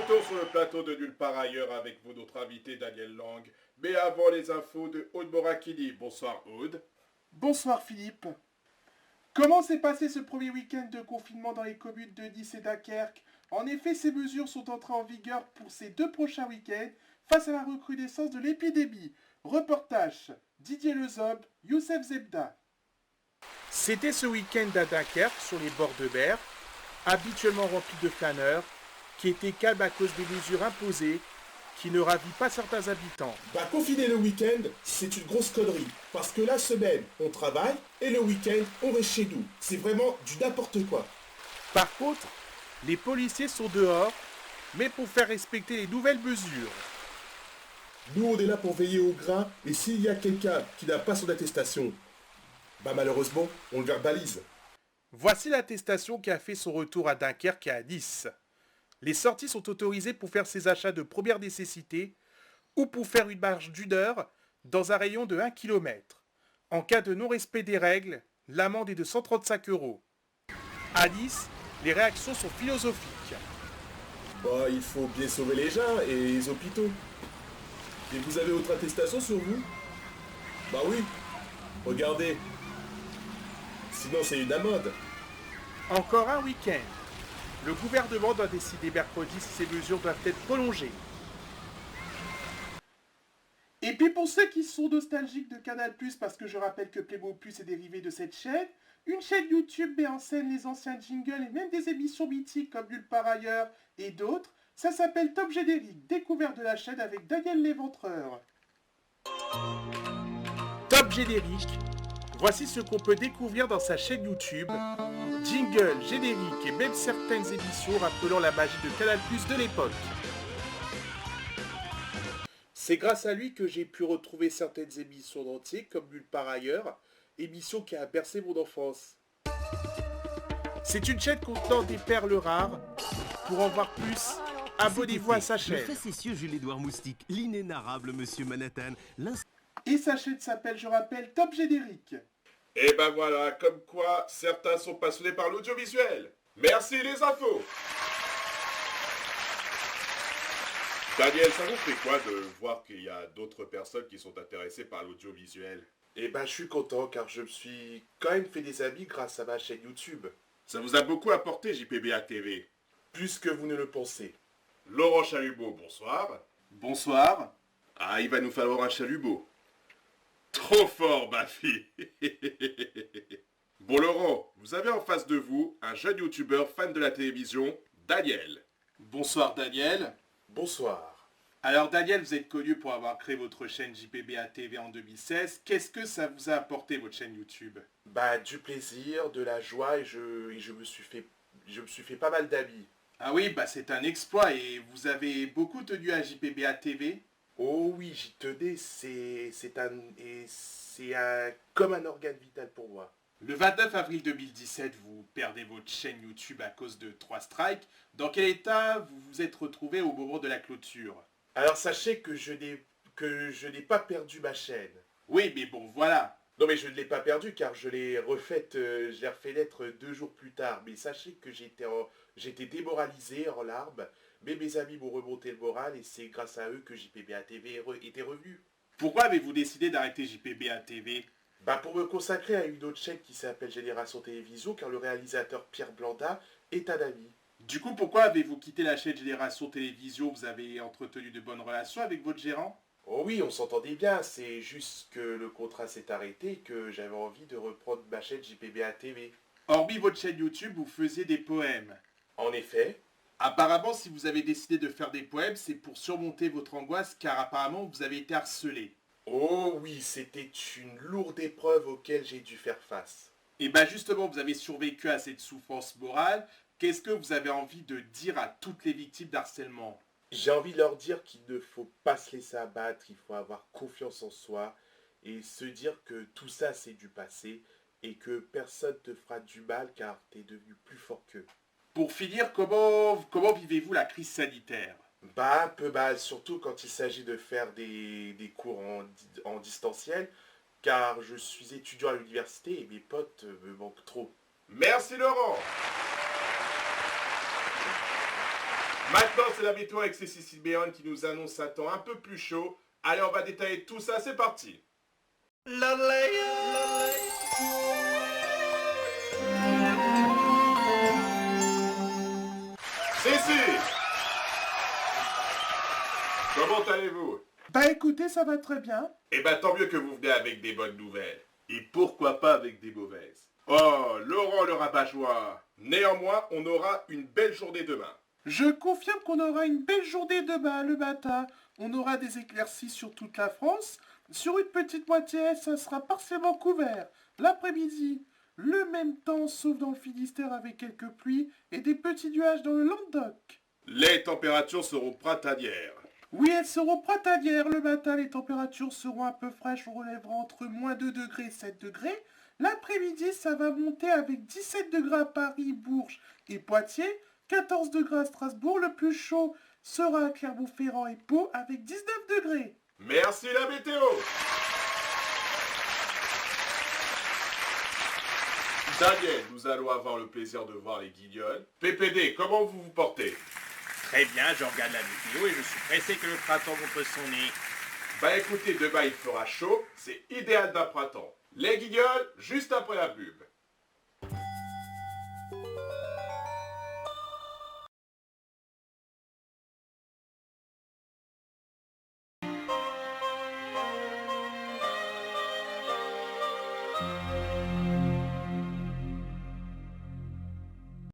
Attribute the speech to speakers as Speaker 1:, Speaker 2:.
Speaker 1: retour sur le plateau de Nulle part ailleurs avec vous, notre invité Daniel Lang. Mais avant les infos de Aude Morakini. Bonsoir Aude.
Speaker 2: Bonsoir Philippe. Comment s'est passé ce premier week-end de confinement dans les communes de Nice et Dunkerque? En effet, ces mesures sont entrées en vigueur pour ces 2 prochains week-ends face à la recrudescence de l'épidémie. Reportage Didier Lezob, Youssef Zebda. C'était ce week-end à Dunkerque, sur les bords de mer, habituellement rempli de flâneurs, qui était calme à cause des mesures imposées, qui ne ravit pas certains habitants.
Speaker 3: Confiner le week-end, c'est une grosse connerie. Parce que la semaine, on travaille, et le week-end, on reste chez nous. C'est vraiment du n'importe quoi.
Speaker 2: Par contre, les policiers sont dehors, mais pour faire respecter les nouvelles mesures.
Speaker 3: Nous, on est là pour veiller au grain, et s'il y a quelqu'un qui n'a pas son attestation, malheureusement, on le verbalise.
Speaker 2: Voici l'attestation qui a fait son retour à Dunkerque et à Nice. Les sorties sont autorisées pour faire ses achats de première nécessité ou pour faire une marche d'1 heure dans un rayon de 1 km. En cas de non-respect des règles, l'amende est de 135 €. À Nice, les réactions sont philosophiques.
Speaker 3: Il faut bien sauver les gens et les hôpitaux. Et vous avez votre attestation sur vous? Oui. Regardez. Sinon, c'est une amende.
Speaker 2: Encore un week-end. Le gouvernement doit décider mercredi si ces mesures doivent être prolongées. Et puis pour ceux qui sont nostalgiques de Canal+, parce que je rappelle que Playmo Plus est dérivé de cette chaîne, une chaîne YouTube met en scène les anciens jingles et même des émissions mythiques comme Nulle part ailleurs et d'autres. Ça s'appelle Top Générique, découverte de la chaîne avec Daniel Léventreur. Top Générique, voici ce qu'on peut découvrir dans sa chaîne YouTube. Jingle, générique et même certaines émissions rappelant la magie de Canal+ de l'époque. C'est grâce à lui que j'ai pu retrouver certaines émissions d'entier comme Nulle part ailleurs, émission qui a bercé mon enfance. C'est une chaîne contenant des perles rares. Pour en voir plus, abonnez-vous à sa chaîne.
Speaker 4: Le facétieux Jules-Édouard Moustique, l'inénarrable Monsieur Manhattan,
Speaker 2: Et sa chaîne s'appelle, je rappelle, Top Générique.
Speaker 1: Et voilà, comme quoi certains sont passionnés par l'audiovisuel. Merci les infos. Daniel, ça vous fait quoi de voir qu'il y a d'autres personnes qui sont intéressées par l'audiovisuel?
Speaker 3: Je suis content car je me suis quand même fait des amis grâce à ma chaîne YouTube.
Speaker 1: Ça vous a beaucoup apporté JPBA TV.
Speaker 3: Plus que vous ne le pensez.
Speaker 1: Laurent Chalumeau, bonsoir.
Speaker 2: Bonsoir.
Speaker 1: Il va nous falloir un chalumeau. Trop fort, ma fille. Bon Laurent, vous avez en face de vous un jeune youtubeur fan de la télévision, Daniel.
Speaker 2: Bonsoir Daniel.
Speaker 3: Bonsoir.
Speaker 2: Alors Daniel, vous êtes connu pour avoir créé votre chaîne JPBA TV en 2016. Qu'est-ce que ça vous a apporté votre chaîne YouTube?
Speaker 3: Du plaisir, de la joie et je me suis fait pas mal d'amis.
Speaker 2: Ah oui, c'est un exploit et vous avez beaucoup tenu à JPBA TV?
Speaker 3: Oh oui, j'y tenais, comme un organe vital pour moi.
Speaker 2: Le 29 avril 2017, vous perdez votre chaîne YouTube à cause de 3 strikes. Dans quel état vous vous êtes retrouvé au moment de la clôture?
Speaker 3: Alors sachez que je n'ai pas perdu ma chaîne.
Speaker 2: Oui, mais bon, voilà.
Speaker 3: Non mais je ne l'ai pas perdue car je l'ai refait naître 2 jours plus tard. Mais sachez que j'étais démoralisé, en larmes. Mais mes amis m'ont remonté le moral et c'est grâce à eux que JPBA TV était revenu.
Speaker 2: Pourquoi avez-vous décidé d'arrêter JPBA TV?
Speaker 3: Pour me consacrer à une autre chaîne qui s'appelle Génération Télévision car le réalisateur Pierre Blanda est un ami.
Speaker 2: Du coup, pourquoi avez-vous quitté la chaîne Génération Télévision? Vous avez entretenu de bonnes relations avec votre gérant?
Speaker 3: Oh oui, on s'entendait bien, c'est juste que le contrat s'est arrêté et que j'avais envie de reprendre ma chaîne JPBA TV.
Speaker 2: Hormis votre chaîne YouTube, vous faisiez des poèmes.
Speaker 3: En effet.
Speaker 2: Apparemment, si vous avez décidé de faire des poèmes, c'est pour surmonter votre angoisse car apparemment vous avez été harcelé.
Speaker 3: Oh oui, c'était une lourde épreuve auquel j'ai dû faire face.
Speaker 2: Et justement, vous avez survécu à cette souffrance morale. Qu'est-ce que vous avez envie de dire à toutes les victimes d'harcèlement?
Speaker 3: J'ai envie de leur dire qu'il ne faut pas se laisser abattre, il faut avoir confiance en soi et se dire que tout ça c'est du passé et que personne te fera du mal car t'es devenu plus fort qu'eux.
Speaker 2: Pour finir, comment vivez-vous la crise sanitaire?
Speaker 3: Un peu mal, surtout quand il s'agit de faire des cours en distanciel, car je suis étudiant à l'université et mes potes me manquent trop.
Speaker 1: Merci Laurent. Maintenant, c'est la météo avec Cécile Béon qui nous annonce un temps un peu plus chaud. Allez, on va détailler tout ça, c'est parti. Cécile, comment allez-vous?
Speaker 2: Bah écoutez, ça va très bien.
Speaker 1: Eh ben tant mieux que vous venez avec des bonnes nouvelles. Et pourquoi pas avec des mauvaises? Oh, Laurent le rabat-joie. Néanmoins, on aura une belle journée demain.
Speaker 2: Je confirme qu'on aura une belle journée demain le matin. On aura des éclaircies sur toute la France. Sur une petite moitié, ça sera partiellement couvert. L'après-midi, le même temps, sauf dans le Finistère avec quelques pluies et des petits nuages dans le Languedoc.
Speaker 1: Les températures seront printanières.
Speaker 2: Oui, elles seront printanières. Le matin, les températures seront un peu fraîches. On relèvera entre moins 2 degrés et 7 degrés. L'après-midi, ça va monter avec 17 degrés à Paris, Bourges et Poitiers. 14 degrés à Strasbourg. Le plus chaud sera à Clermont-Ferrand et Pau avec 19 degrés.
Speaker 1: Merci la météo. Daniel, nous allons avoir le plaisir de voir les guignols. PPD, comment vous vous portez?
Speaker 5: Très bien, je regarde la météo et je suis pressé que le printemps montre son nez.
Speaker 1: Bah écoutez, demain il fera chaud, c'est idéal d'un printemps. Les guignols, juste après la pub.